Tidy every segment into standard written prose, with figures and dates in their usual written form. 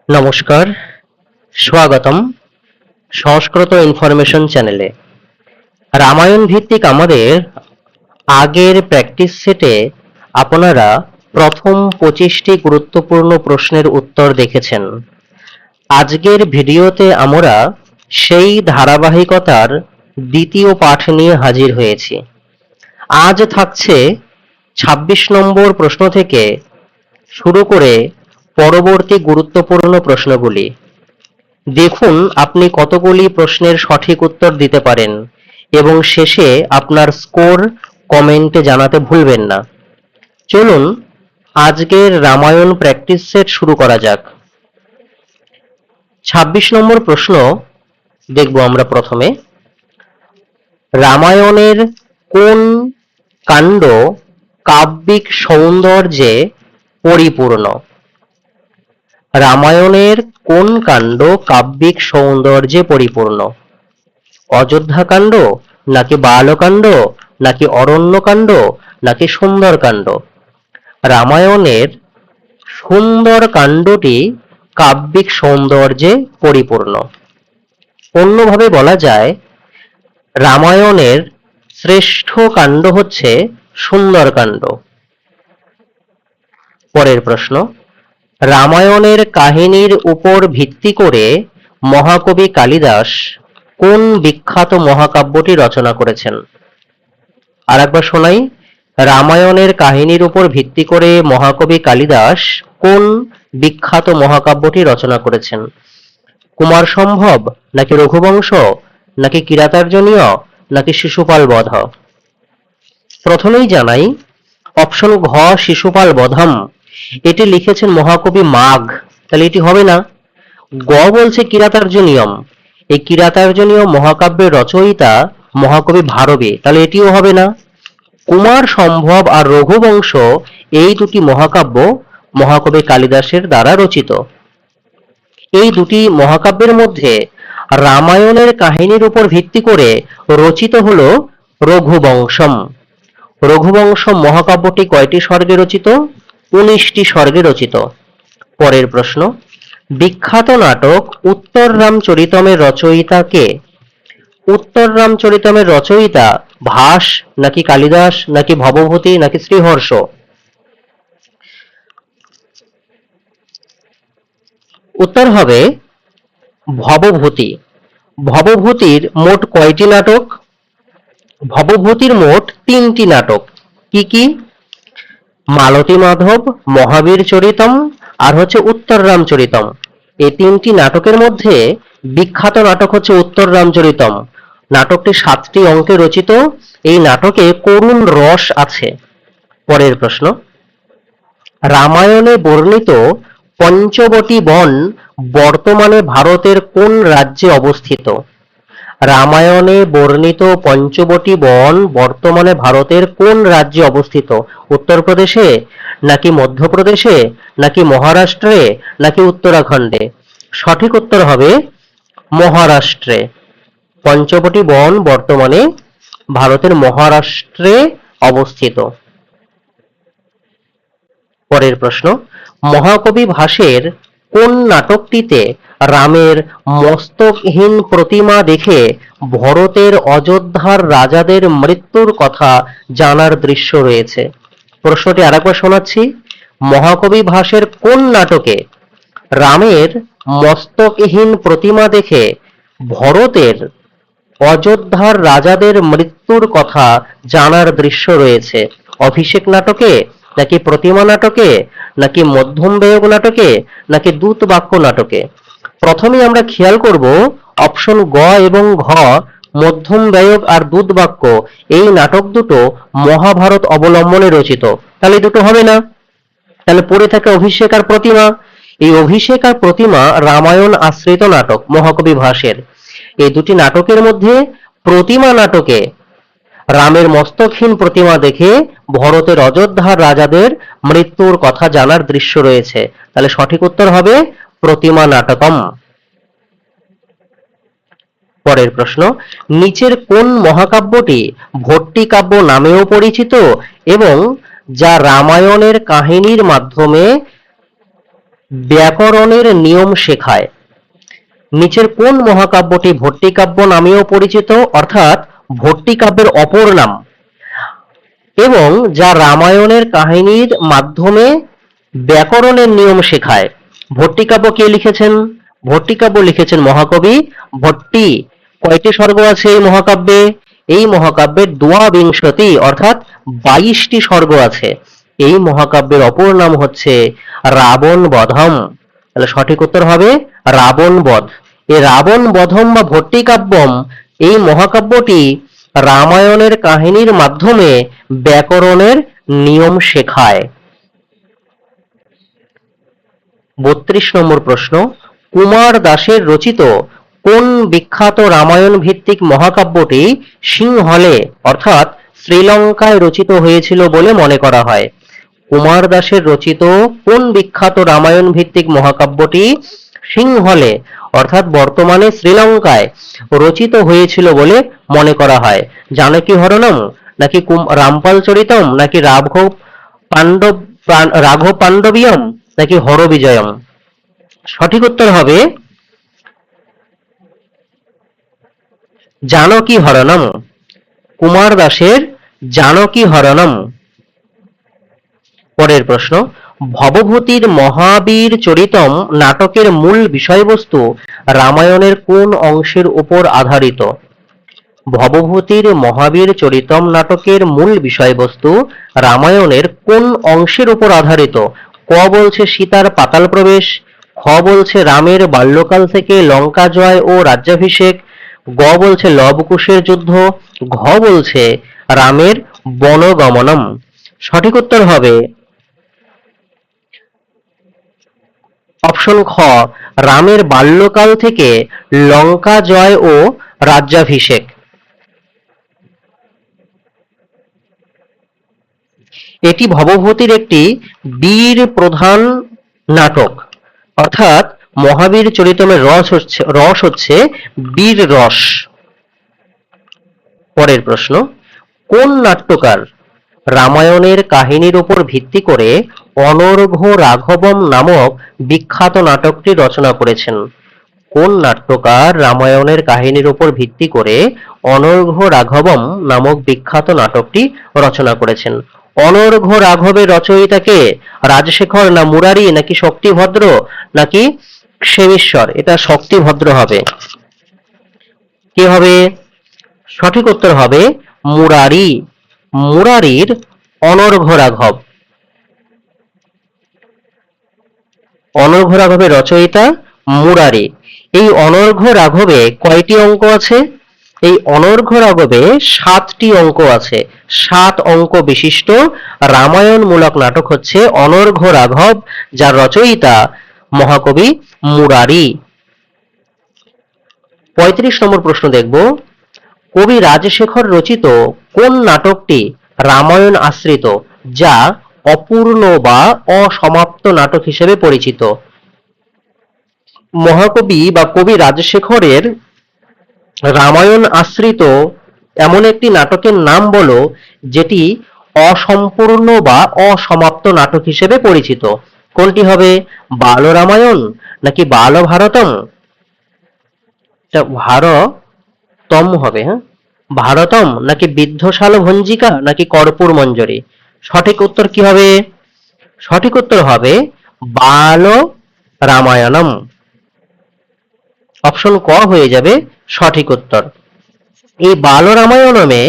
নমস্কার, স্বাগতম সংস্কৃত ইনফরমেশন চ্যানেলে। রামায়ণ ভিত্তিক আমাদের আগের প্র্যাকটিস সেটে আপনারা প্রথম 25টি গুরুত্বপূর্ণ প্রশ্নের উত্তর দেখেছেন। আজকের ভিডিওতে আমরা সেই ধারাবাহিকতার দ্বিতীয় পাঠ নিয়ে হাজির হয়েছি। আজ থাকছে 26 নম্বর প্রশ্ন থেকে শুরু করে পরবর্তী গুরুত্বপূর্ণ প্রশ্নগুলি। দেখুন আপনি কতগুলি প্রশ্নের সঠিক উত্তর দিতে পারেন এবং শেষে আপনার স্কোর কমেন্টে জানাতে ভুলবেন না। চলুন আজকের রামায়ণ প্র্যাকটিস সেট শুরু করা যাক। 26 নম্বর প্রশ্ন দেখব আমরা প্রথমে। রামায়ণের কোন কাণ্ড কাব্যিক সৌন্দর্যে পরিপূর্ণ? রামায়ণের কোন কাণ্ড কাব্যিক সৌন্দর্যে পরিপূর্ণ? অযোধ্যাকাণ্ড, নাকি বালকাণ্ড, নাকি অরণ্যকাণ্ড, নাকি সুন্দরকাণ্ড? রামায়ণের সুন্দর কাণ্ডটি কাব্যিক সৌন্দর্যে পরিপূর্ণ। অন্যভাবে বলা যায় রামায়ণের শ্রেষ্ঠ কাণ্ড হচ্ছে সুন্দরকাণ্ড। পরের প্রশ্ন, রামায়ণের কাহিনীর উপর ভিত্তি করে মহাকবি কালিদাস কোন বিখ্যাত মহাকাব্যটি রচনা করেছেন? আর একবার শোনাই, রামায়ণের কাহিনীর উপর ভিত্তি করে মহাকবি কালিদাস কোন বিখ্যাত মহাকাব্যটি রচনা করেছেন? কুমার সম্ভব, নাকি রঘুবংশ, নাকি কিরাতার্জুনীয়, নাকি শিশুপাল বধ? প্রথমেই জানাই অপশন ঘ শিশুপাল বধম এটি লিখেছেন মহাকবি মাঘ, তাহলে এটি হবে না। গ বলছে কিরাতার্জুনীয়ম, এই কিরাতার্জুনীয় মহাকাব্যের রচয়িতা মহাকবি ভারবী, তাহলে এটিও হবে না। কুমার সম্ভব আর রঘুবংশ এই দুটি মহাকাব্য মহাকবি কালিদাসের দ্বারা রচিত। এই দুটি মহাকাব্যের মধ্যে রামায়ণের কাহিনীর উপর ভিত্তি করে রচিত হলো রঘুবংশম। রঘুবংশম মহাকাব্যটি কয়টি স্বর্গে রচিত? 19টি স্বর্গে রচিত। পরের প্রশ্ন, বিখ্যাত নাটক উত্তর রামচরিতমের রচয়িতা কে? উত্তর রামচরিতমের রচয়িতা ভাস, নাকি কালিদাস, নাকি ভবভূতি, নাকি শ্রীহর্ষ? উত্তর হবে ভবভূতি। ভবভূতির মোট কয়টি নাটক? ভবভূতির মোট 3টি নাটক। কি কি? মালতী মাধব, মহাবীর চরিতম আর হচ্ছে উত্তর রামচরিতম। এই 3টি নাটকের মধ্যে বিখ্যাত নাটক হচ্ছে উত্তর রামচরিতম। নাটকটি 7টি অঙ্কে রচিত। এই নাটকে করুণ রস আছে। পরের প্রশ্ন, রামায়ণে বর্ণিত পঞ্চবটী বন বর্তমানে ভারতের কোন রাজ্যে অবস্থিত? রামায়ণে বর্ণিত পঞ্চবটী বন বর্তমানে ভারতের কোন রাজ্যে অবস্থিত? উত্তরপ্রদেশে, নাকি মধ্যপ্রদেশে, নাকি মহারাষ্ট্রে, নাকি উত্তরাখণ্ডে? সঠিক উত্তর হবে মহারাষ্ট্রে। পঞ্চবটী বন বর্তমানে ভারতের মহারাষ্ট্রে অবস্থিত। পরের প্রশ্ন, মহাকবি ভাসের কোন নাটকটিতে রামের মস্তকহীন প্রতিমা দেখে ভরতের অযোধ্যার রাজাদের মৃত্যুর কথা জানার দৃশ্য রয়েছে? প্রশ্নটি আরেকবার শোনাচ্ছি, মহাকবি ভাসের কোন নাটকে রামের মস্তকহীন প্রতিমা দেখে ভরতের অযোধ্যার রাজাদের মৃত্যুর কথা জানার দৃশ্য রয়েছে? অভিষেক নাটকে, নাকি প্রতিমা নাটকে, নাকি মধ্যম ব্যয়ক নাটকে, নাকি দূত বাক্য নাটকে? প্রথমে আমরা খেয়াল করব অপশন গ এবং ঘ, মধ্যম ব্যয়ক আর দূত বাক্য, এই নাটক দুটো মহাভারত অবলম্বনে রচিত, তাহলে দুটো হবে না। তাহলে পড়ে থাকে অভিষেক আর প্রতিমা। এই অভিষেক আর প্রতিমা রামায়ণ আশ্রিত নাটক মহাকবি ভাসের। এই দুটি নাটকের মধ্যে প্রতিমা নাটকে রামের মস্তকহীন প্রতিমা দেখে ভরতের অযোধ্যার রাজাদের মৃত্যুর কথা জানার দৃশ্য রয়েছে, তাহলে সঠিক উত্তর হবে প্রতিমা নাটকম। পরের প্রশ্ন, নিচের কোন মহাকাব্যটি ভট্টিকাব্য নামেও পরিচিত এবং যা রামায়ণের কাহিনীর মাধ্যমে ব্যাকরণের নিয়ম শেখায়। নিচের কোন মহাকাব্যটি ভট্টিকাব্য নামেও পরিচিত, অর্থাৎ ভট্টিকাব্যের অপর নাম, এবং যা রামায়ণের কাহিনীর মাধ্যমে ব্যাকরণের নিয়ম শেখায়? ভট্টিকাব্য কে লিখেছেন? ভট্টিকাব্য লিখেছেন মহাকবি ভট্টি। কয়টি স্বর্গ আছে এই মহাকাব্যে? এই মহাকাব্যের দ্বাবিংশতি অর্থাৎ 22টি স্বর্গ আছে। এই মহাকাব্যের অপর নাম হচ্ছে রাবণ বধম। তাহলে সঠিক উত্তর হবে রাবণ বধ। এই রাবণ বধম বা ভট্টিকাব্যম, এই মহাকাব্যটি রামায়ণের কাহিনীর মাধ্যমে ব্যাকরণের নিয়ম শেখায়। 32 নম্বর প্রশ্ন, কুমার দাসের রচিত কোন বিখ্যাত রামায়ণ ভিত্তিক মহাকাব্যটি সিংহলে অর্থাৎ শ্রীলঙ্কায় রচিত হয়েছিল বলে মনে করা হয়? কুমার দাসের রচিত কোন বিখ্যাত রামায়ণ ভিত্তিক মহাকাব্যটি সিংহলে অর্থাৎ বর্তমানে শ্রীলঙ্কায় রচিত হয়েছিল বলে মনে করা হয়? জানকী হরণম, নাকি রামপাল চরিতম, নাকি রাঘব পাণ্ডবিয়ম, নাকি হর বিজয়ম? সঠিক উত্তর হবে জানকী হরণম। কুমার দাসের জানকী হরণম। পরের প্রশ্ন, ভবভূতির মহাবীর চরিতম নাটকের মূল বিষয়বস্তু রামায়ণের কোন অংশের উপর আধারিত? ভবভূতির মহাবীর চরিতম নাটকের মূল বিষয়বস্তু রামায়ণের কোন অংশের উপর আধারিত? ক বলছে সীতার পাতাল প্রবেশ, খ বলছে রামের বাল্যকাল থেকে লঙ্কা জয় ও রাজ্যাভিষেক, গ বলছে লবকুশের যুদ্ধ, ঘ বলছে রামের বনগমনম। সঠিক উত্তর হবে অপশন খ, রামের বাল্যকাল থেকে লঙ্কা জয় ও রাজ্যাভিষেক। এটি ভবভূতির একটি বীর প্রধান নাটক, অর্থাৎ মহাবীর চরিতমের রস হচ্ছে বীর রস। পরের প্রশ্ন, কোন নাট্যকার রামায়ণের কাহিনীর উপর ভিত্তি করে অনর্ঘ্য রাঘবম নামক বিখ্যাত নাটকটি রচনা করেছেন? কোন নাট্যকার রামায়ণের কাহিনীর উপর ভিত্তি করে অনর্ঘ্য রাঘবম নামক বিখ্যাত নাটকটি রচনা করেছেন? অনর্ঘ্য রাঘবের রচয়িতা কে? রাজশেখর, না মুরারি, নাকি শক্তিভদ্র, নাকি ক্ষেমেশ্বর? এটা শক্তিভদ্র হবে। কি হবে? সঠিক উত্তর হবে মুরারি। মুরারির অনর্ঘ্য রাঘব। অনর্ঘ্য রাঘবের রচয়িতা মুরারি। এই অনর্ঘ্য রাঘবে কয়টি অঙ্ক আছে? এই অনর্ঘ্য রাঘবে 7টি অঙ্ক আছে। 7 অঙ্ক বিশিষ্ট রামায়ণমূলক নাটক হচ্ছে অনর্ঘ্য রাঘব, যার রচয়িতা মহাকবি মুরারি। 35 নম্বর প্রশ্ন দেখব, কবি রাজশেখর রচিত কোন নাটকটি রামায়ণ আশ্রিত, যা অপূর্ণ বা অসমাপ্ত নাটক হিসেবে পরিচিত? মহাকবি বা কবি রাজশেখরের রামায়ণ আশ্রিত এমন একটি নাটকের নাম বলো যেটি অসম্পূর্ণ বা অসমাপ্ত নাটক হিসেবে পরিচিত। কোনটি হবে? বাল রামায়ণ, নাকি বাল ভারতম? ভারতম হবে, হ্যাঁ, ভারতম, নাকি বিদ্ধশাল ভঞ্জিকা, নাকি কর্পূর মঞ্জরি? সঠিক উত্তর কি হবে? সঠিক উত্তর হবে বাল রামায়ণম। অপশন ক হয়ে যাবে সঠিক উত্তর। এই বাল রামায়ণমে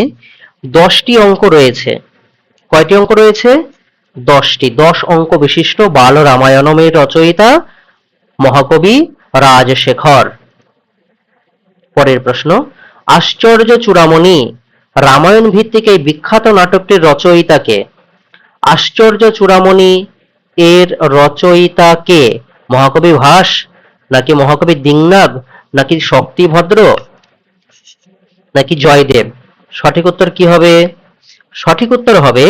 10টি অঙ্ক রয়েছে। কয়টি অঙ্ক রয়েছে? 10টি। 10 অঙ্ক বিশিষ্ট বাল রামায়ণমের রচয়িতা মহাকবি রাজশেখর। পরের প্রশ্ন, আশ্চর্য চূড়ামণি রামায়ণ ভিত্তিক এই বিখ্যাত নাটকটির রচয়িতা কে? আশ্চর্য চূড়ামণি এর রচয়িতা কে? মহাকবি ভাস, নাকি মহাকবি দিংনাগ, নাকি শক্তিভদ্র, নাকি জয়দেব? সঠিক উত্তর কি হবে? সঠিক উত্তর হবে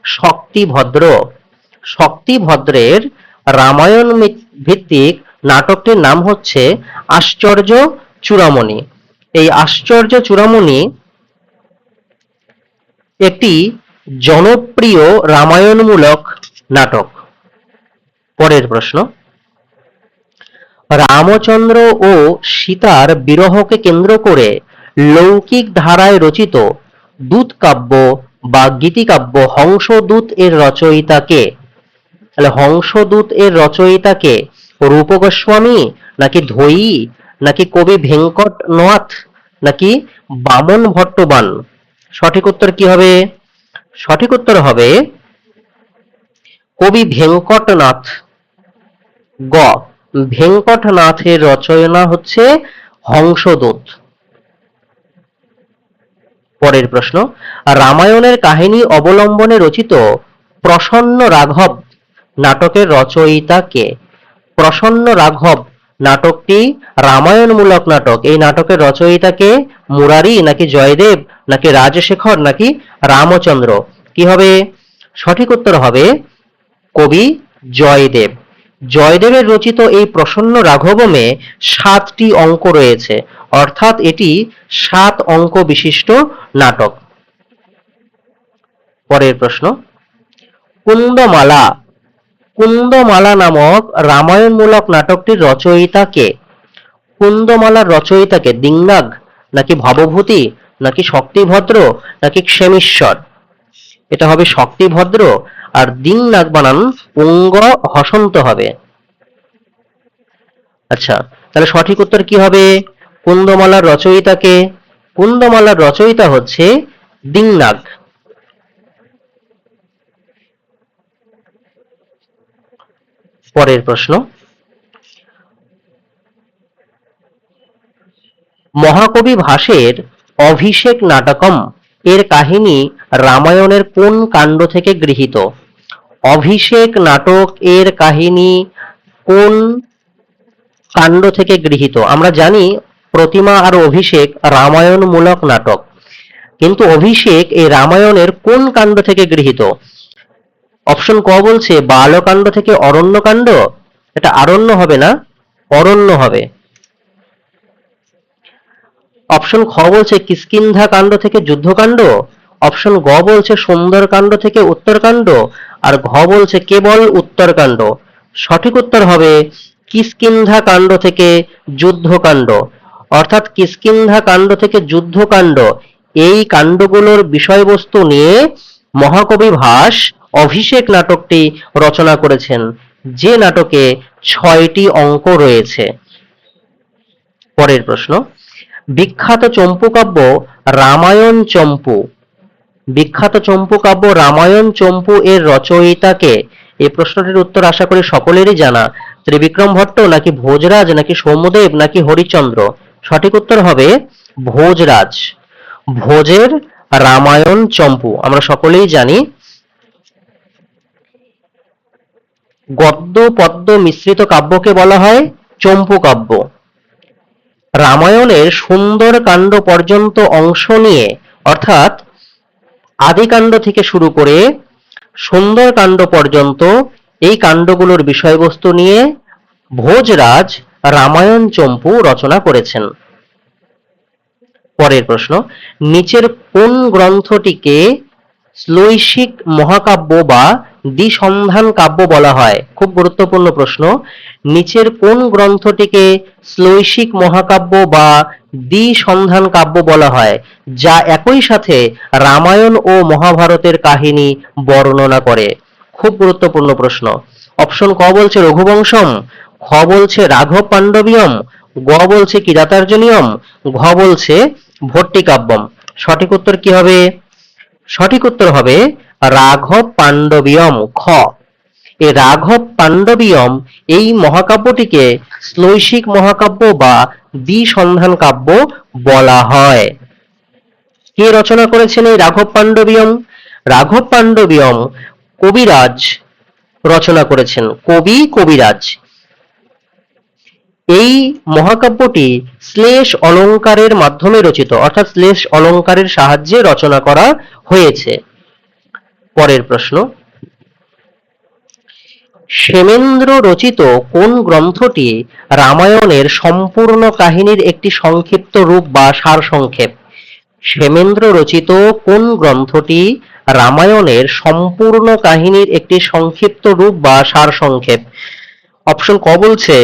শক্তিভদ্র। শক্তিভদ্রের রামায়ণ ভিত্তিক নাটকটির নাম হচ্ছে আশ্চর্য চূড়ামণি। এই আশ্চর্য চূড়ামণি একটি জনপ্রিয় রামায়ণমূলক নাটক। পরের প্রশ্ন, রামচন্দ্র ও সীতার বিরহকে কেন্দ্র করে লৌকিক ধারায় রচিত দূত কাব্য বা গীতিকাব্য হংসদূত এর রচয়িতা কে? তাহলে হংসদূত এর রচয়িতা কে? রূপ গোস্বামী, নাকি ধৈী, নাকি কবি ভেঙ্কটনাথ, নাকি বামন ভট্টবান? সঠিক উত্তর কি হবে? সঠিক উত্তর হবে কবি ভেঙ্কটনাথ। গ, ভেঙ্কটনাথের রচনা হচ্ছে হংসদূত। পরের প্রশ্ন, রামায়ণের কাহিনী অবলম্বনে রচিত প্রসন্ন রাঘব নাটকের রচয়িতা কে? প্রসন্ন রাঘব নাটকটি রামায়ণমূলক নাটক। এই নাটকের রচয়িতা কে? মুরারি, নাকি জয়দেব, নাকি রাজশেখর, নাকি রামচন্দ্র? কি হবে? সঠিক উত্তর হবে কবি জয়দেব। জয়দেবের রচিত এই প্রসন্ন রাঘবমে 7টি অঙ্ক রয়েছে, অর্থাৎ এটি 7 অঙ্ক বিশিষ্ট নাটক। পরের প্রশ্ন, কুন্দমালা কুন্দমালা নামক রামায়ণমূলক নাটকটির রচয়িতা কে? কুন্দমালার রচয়িতা কে? দিংনাগ, নাকি ভবভূতি, নাকি শক্তিভদ্র, নাকি ক্ষেমেশ্বর? এটা হবে শক্তিভদ্র, আর দিংনাগ বানান পুঙ্গ হসন্ত হবে। আচ্ছা, তাহলে সঠিক উত্তর কি হবে? কুন্দমালার রচয়িতা কে? কুন্দমালার রচয়িতা হচ্ছে দিংনাগ। পরের প্রশ্ন, মহাকবি ভাসের অভিষেক নাটকম এর কাহিনী রামায়ণের কোন কাণ্ড থেকে গৃহীত? অভিষেক নাটক এর কাহিনী কোন কাণ্ড থেকে গৃহীত? আমরা জানি প্রতিমা আর অভিষেক রামায়ণমূলক নাটক, কিন্তু অভিষেক এই রামায়ণের কোন কাণ্ড থেকে গৃহীত? অপশন ক বলছে বালকাণ্ড থেকে অরণ্যকাণ্ড। এটা আরণ্য হবে না, অরণ্য হবে। অপশন খ বলছে কিষ্কিন্ধা কাণ্ড থেকে যুদ্ধকাণ্ড। অপশন গ বলছে সুন্দরকাণ্ড থেকে উত্তরকাণ্ড, আর ঘ বলছে কেবল উত্তরকাণ্ড। সঠিক উত্তর হবে কিষ্কিন্ধা কাণ্ড থেকে যুদ্ধকাণ্ড। অর্থাৎ কিষ্কিন্ধা কাণ্ড থেকে যুদ্ধকাণ্ড, এই কাণ্ডগুলোর বিষয়বস্তু নিয়ে মহাকবি ভাস অভিষেক নাটকটি রচনা করেছেন, যে নাটকে 6টি অঙ্ক রয়েছে। পরের প্রশ্ন, বিখ্যাত চম্পু কাব্য রামায়ণ চম্পু বিখ্যাত চম্পু কাব্য রামায়ণ চম্পু এর রচয়িতা কে? এই প্রশ্নটির উত্তর আশা করি সকলেরই জানা। ত্রিবিক্রম ভট্ট, নাকি ভোজরাজ, নাকি সৌম্যদেব, নাকি হরিশ্চন্দ্র? সঠিক উত্তর হবে ভোজরাজ। ভোজের রামায়ণ চম্পু আমরা সকলেই জানি। গদ্য পদ্য মিশ্রিত কাব্যকে বলা হয় চম্পু কাব্য। রামায়ণের সুন্দর কাণ্ড পর্যন্ত অংশ নিয়ে, অর্থাৎ আদিকাণ্ড থেকে শুরু করে সুন্দর কাণ্ড পর্যন্ত এই কাণ্ডগুলোর বিষয়বস্তু নিয়ে ভোজরাজ রামায়ণ চম্পু রচনা করেছেন। পরের প্রশ্ন, নিচের কোন গ্রন্থটিকে শ্লৈষিক মহাকাব্য বা দ্বিসন্ধান কাব্য বলা হয়? খুব গুরুত্বপূর্ণ প্রশ্ন। নিচের কোন গ্রন্থটিকে শ্লৈষিক মহাকাব্য বা দ্বিসন্ধান কাব্য বলা হয়, যা একই সাথে রামায়ণ ও মহাভারতের কাহিনী বর্ণনা করে? খুব গুরুত্বপূর্ণ প্রশ্ন। অপশন ক বলছে রঘুবংশম, খ বলছে রাঘব পাণ্ডবিয়ম, গ বলছে কিরাতার্জুনীয়ম, ঘ বলছে ভট্টিকাব্যম। সঠিক উত্তর কি হবে? সঠিক উত্তর হবে রাঘব পাণ্ডবিয়ম, খ। এই রাঘব পাণ্ডবিয়ম এই মহাকাব্যটিকে শ্লৈষিক মহাকাব্য বা দ্বিসন্ধান কাব্য বলা হয়। কে রচনা করেছেন এই রাঘব পাণ্ডবিয়ম? রাঘব পাণ্ডবিয়ম কবিরাজ রচনা করেছেন, কবি কবিরাজ। এই মহাকাব্যটি শ্লেষ অলঙ্কারের মাধ্যমে রচিত, অর্থাৎ শ্লেষ অলঙ্কারের সাহায্যে রচনা করা হয়েছে। পরের প্রশ্ন, সেমেন্দ্র রচিত কোন গ্রন্থটি রামায়ণের সম্পূর্ণ কাহিনীর একটি সংক্ষিপ্ত রূপ বা সারসংক্ষেপ? সেমেন্দ্র রচিত কোন গ্রন্থটি রামায়ণের সম্পূর্ণ কাহিনীর একটি সংক্ষিপ্ত রূপ বা সারসংক্ষেপ? অপশন ক বলছে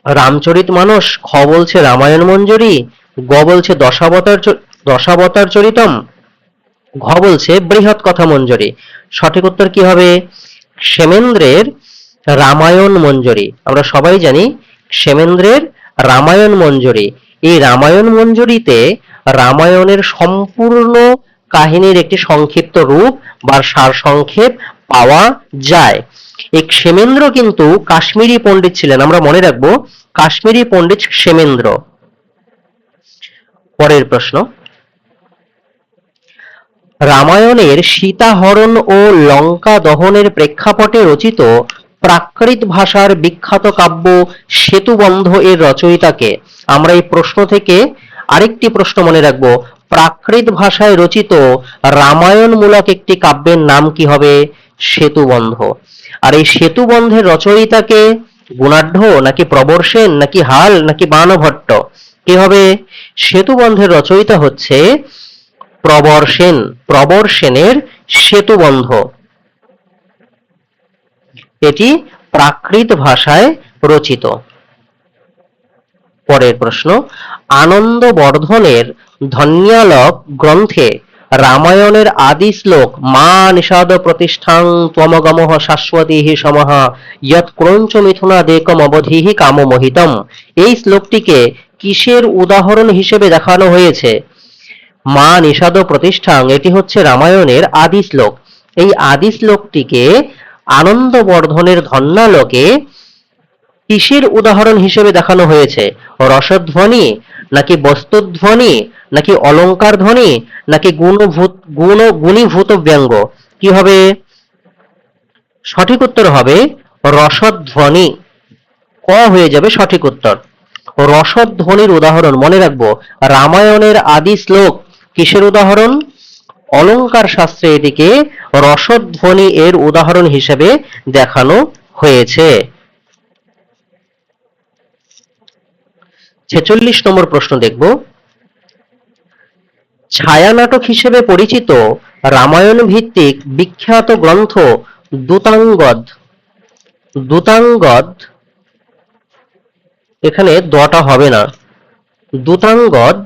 রামচরিত মানস, খ বলছে রামায়ণ মঞ্জুরি, গ বলছে দশাবতার চরিতম, ঘ বলছে বৃহৎ কথা মঞ্জুরি। সঠিক উত্তর কি হবে? ক্ষেমেন্দ্রের রামায়ণ মঞ্জুরি। আমরা সবাই জানি ক্ষেমেন্দ্রের রামায়ণ মঞ্জুরি। এই রামায়ণ মঞ্জুরিতে রামায়ণের সম্পূর্ণ কাহিনীর একটি সংক্ষিপ্ত রূপ বা সারসংক্ষেপ পাওয়া যায়। এই ক্ষেমেন্দ্র কিন্তু কাশ্মীরি পণ্ডিত ছিলেন, আমরা মনে রাখবো কাশ্মীরি পণ্ডিত ক্ষেমেন্দ্র। পরের প্রশ্ন, রামায়ণের সীতাহরণ ও লঙ্কা দহনের প্রেক্ষাপটে রচিত প্রাকৃত ভাষার বিখ্যাত কাব্য সেতুবন্ধ এর রচয়িতাকে? আমরা এই প্রশ্ন থেকে আরেকটি প্রশ্ন মনে রাখবো, প্রাকৃত ভাষায় রচিত রামায়ণমূলক একটি কাব্যের নাম কি হবে? সেতুবন্ধ। আর এই সেতুবন্ধের রচয়িতাকে? গুণাঢ্য নাকি প্রবর সেন নাকি হাল নাকি বাণভট্ট? কি হবে? সেতুবন্ধের রচয়িতা হচ্ছে প্রবর সেন। প্রবর সেনের সেতুবন্ধ, এটি প্রাকৃত ভাষায় রচিত। পরের প্রশ্ন, আনন্দবর্ধনের ধন্যালোক গ্রন্থে রামায়ণের আদি শ্লোক মা নিষাদ প্রতিষ্ঠাং ত্বমগমঃ শাশ্বতীঃ সমঃ ইয়ৎ ক্রঞ্চ মিথুনাদেকম অবধিঃ কামমোহিতম, এই শ্লোকটিকে কিসের উদাহরণ হিসেবে দেখানো হয়েছে? মা নিষাদ প্রতিষ্ঠাং, এটি হচ্ছে রামায়ণের আদি শ্লোক। এই আদি শ্লোকটিকে আনন্দবর্ধনের ধন্যালোকে কিসের উদাহরণ হিসেবে দেখানো হয়েছে? রসধ্বনি নাকি বস্তুধ্বনি নাকি অলঙ্কার ধ্বনি নাকি গুণীভূত ব্যঙ্গ? কি হবে? সঠিক উত্তর হবে রসধ্বনি। ক হয়ে যাবে সঠিক উত্তর। রসধ্বনির উদাহরণ মনে রাখবো, রামায়ণের আদি শ্লোক কিসের উদাহরণ? অলঙ্কার শাস্ত্রে এটিকে রসধ্বনি এর উদাহরণ হিসেবে দেখানো হয়েছে। 46 নম্বর প্রশ্ন দেখব, ছায়ানাটক হিসেবে পরিচিত রামায়ণ ভিত্তিক বিখ্যাত গ্রন্থ দূতাঙ্গদ। দূতাঙ্গদ, এখানে দটা হবে না, দূতাঙ্গদ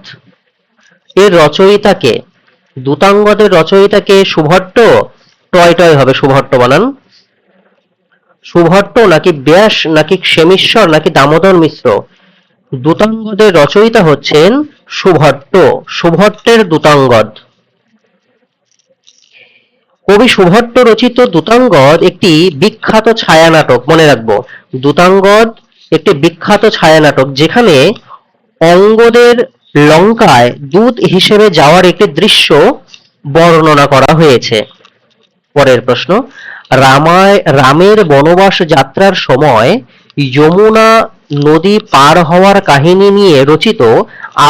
এর রচয়িতাকে? দূতাঙ্গদের রচয়িতাকে সুভট্ট, টয় টয় হবে সুভট্ট বানান। সুভট্ট নাকি ব্যাস নাকি ক্ষেমিশ্বর নাকি দামোদর মিশ্র? দূতাঙ্গদের রচয়িতা হচ্ছেন সুভট্ট। সুভট্টের দূতাঙ্গদ। কবি সুভট্ট রচিত দূতাঙ্গদ একটি বিখ্যাত ছায়ানাটক, মনে রাখবো দূতাঙ্গদ একটি বিখ্যাত ছায়ানাটক যেখানে অঙ্গদের লঙ্কায় দূত হিসেবে যাওয়ার একটি দৃশ্য বর্ণনা করা হয়েছে। পরের প্রশ্ন, রামের বনবাস যাত্রার সময় যমুনা নদী পার হওয়ার কাহিনী নিয়ে রচিত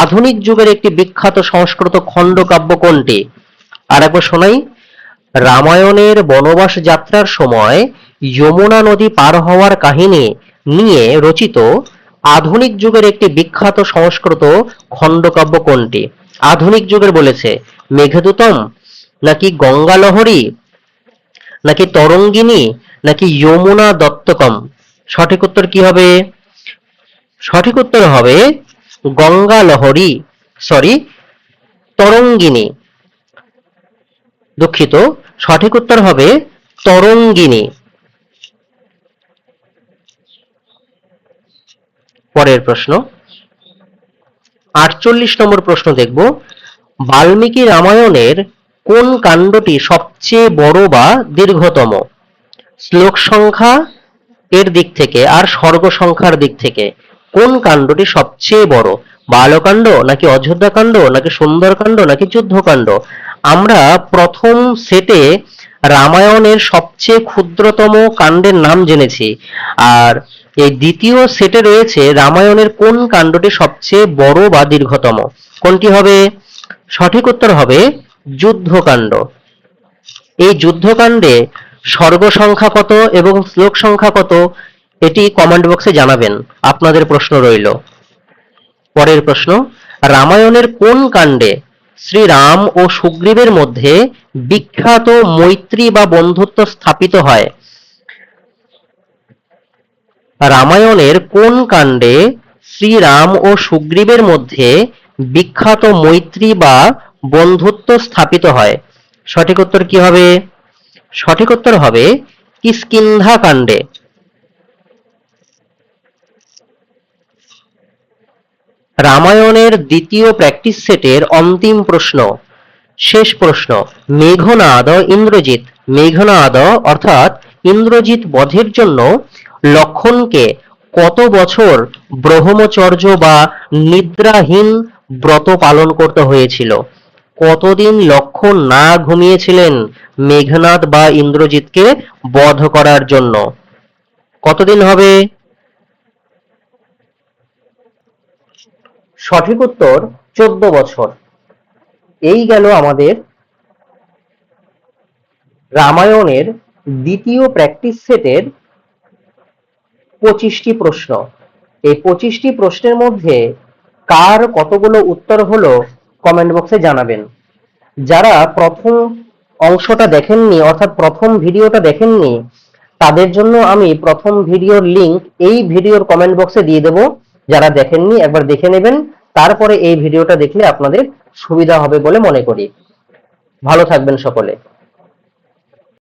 আধুনিক যুগের একটি বিখ্যাত সংস্কৃত খণ্ডকাব্য কোনটি? আর একবার শোনাই, রামায়ণের বনবাস যাত্রার সময় যমুনা নদী পার হওয়ার কাহিনী নিয়ে রচিত আধুনিক যুগের একটি বিখ্যাত সংস্কৃত খণ্ডকাব্য কোনটি? আধুনিক যুগের বলেছে, মেঘদূতম নাকি গঙ্গালহরী নাকি তরঙ্গিনী নাকি যমুনা দত্তকম? সঠিক উত্তর কি হবে? সঠিক উত্তর হবে গঙ্গালহরী, সরি তরঙ্গিনী, দুঃখিত, সঠিক উত্তর হবে তরঙ্গিনী। পরের প্রশ্ন, 48 নম্বর প্রশ্ন দেখব, বাল্মীকি রামায়ণের কোন কাণ্ডটি সবচেয়ে বড় বা দীর্ঘতম? শ্লোক সংখ্যা এর দিক থেকে আর সর্গ সংখ্যার দিক থেকে কোন কাণ্ডটি সবচেয়ে বড়? বালকাণ্ড নাকি অযোধ্যাকাণ্ড নাকি সুন্দরকাণ্ড নাকি যুদ্ধকাণ্ড? আমরা প্রথম সেটে রামায়ণের সবচেয়ে ক্ষুদ্রতম কাণ্ডের নাম জেনেছি, আর এই দ্বিতীয় সেটে রয়েছে রামায়ণের কোন কাণ্ডটি সবচেয়ে বড় বা দীর্ঘতম। কোনটি হবে? সঠিক উত্তর হবে যুদ্ধকাণ্ড। এই যুদ্ধকাণ্ডে সর্গ সংখ্যা কত এবং শ্লোক সংখ্যা কত, এটি কমেন্ট বক্সে জানাবেন, আপনাদের প্রশ্ন রইল। পরের প্রশ্ন, রামায়ণের কোন কাণ্ডে শ্রীরাম ও সুগ্রীবের মধ্যে বিখ্যাত মৈত্রী বা বন্ধুত্ব স্থাপিত হয়? রামায়ণের কোন কাণ্ডে শ্রীরাম ও সুগ্রীবের মধ্যে বিখ্যাত মৈত্রী বা বন্ধুত্ব স্থাপিত হয়? সঠিক উত্তর কি হবে? সঠিক উত্তর হবে কিষ্কিন্ধা কাণ্ডে। রামায়ণের দ্বিতীয় প্র্যাকটিস সেটের অন্তিম প্রশ্ন, শেষ প্রশ্ন। মেঘনাদ ইন্দ্রজিৎ, মেঘনাদ অর্থাৎ ইন্দ্রজিৎ বধের জন্য লক্ষণকে কত বছর ব্রহ্মচর্য বা নিদ্রাহীন ব্রত পালন করতে হয়েছিল? কতদিন লক্ষণ না ঘুমিয়েছিলেন মেঘনাদ বা ইন্দ্রজিৎকে বধ করার জন্য? কতদিন হবে? সঠিক উত্তর 14 বছর। এই গেল আমাদের রামায়ণের দ্বিতীয় প্র্যাকটিস সেটের 25টি প্রশ্ন। এই 25টি প্রশ্নের মধ্যে কার কতগুলো উত্তর হলো কমেন্ট বক্সে জানাবেন। যারা প্রথম অংশটা দেখেননি অর্থাৎ প্রথম ভিডিওটা দেখেননি তাদের জন্য আমি প্রথম ভিডিওর লিংক এই ভিডিওর কমেন্ট বক্সে দিয়ে দেব। যারা দেখেননি একবার দেখে নেবেন, তারপরে এই ভিডিওটা দেখলে আপনাদের সুবিধা হবে বলে মনে করি। ভালো থাকবেন সকলে।